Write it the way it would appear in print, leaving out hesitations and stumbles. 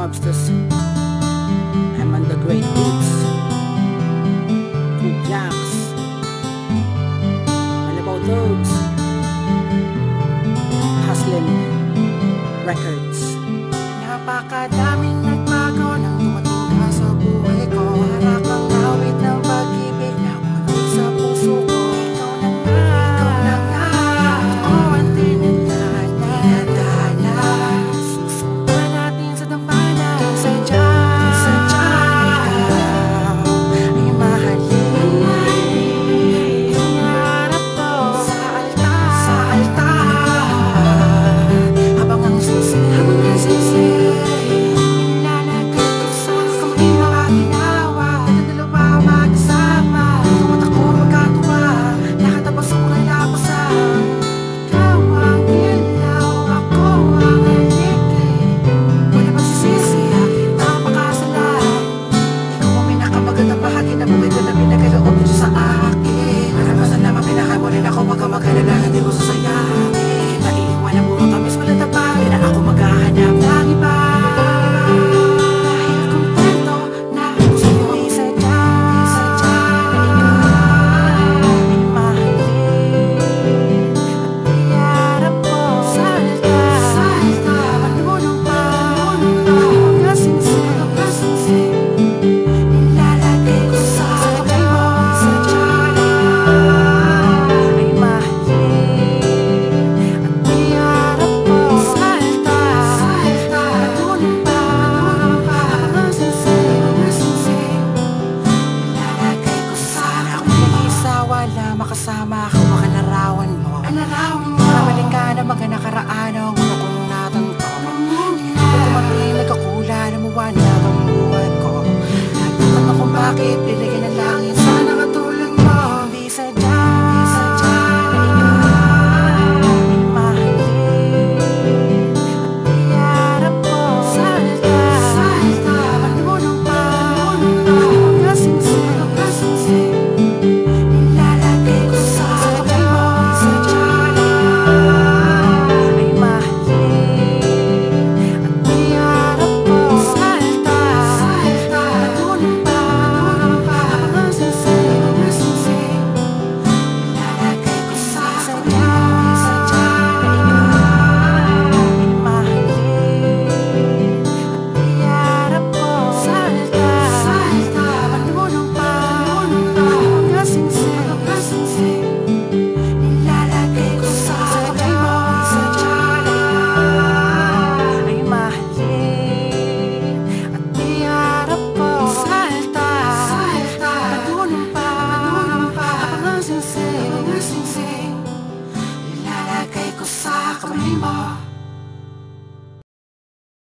Mobsters, I'm on the great beats, Cool Jacks, all about those, Hustlin' Records. Napakadaming nagbago nang dumating ka sa buhay ko. Para kang awit ng pag-ibig na umulit sa puso ko. Ikaw na nga, ako ang tinadhana. Susubukan natin sa dambana. Sadya ikaw ay mahalin. Hinarap ko sa altar, habang ang sisi makasama ako, makalarawan mo. Mabalik ka na mga nakaraan ang una kong natanto. Hindi ko tumating, nagkakula, namuwanag ang buhay ko. Nagtatanong kung bakit bibigyan ng langit sana katulad mo. Hindi sadya na ikaw ay mahalin. At iharap ko sa altar, panlimunong pa, kasing-sing. Ilalagay ko sa kamay mo.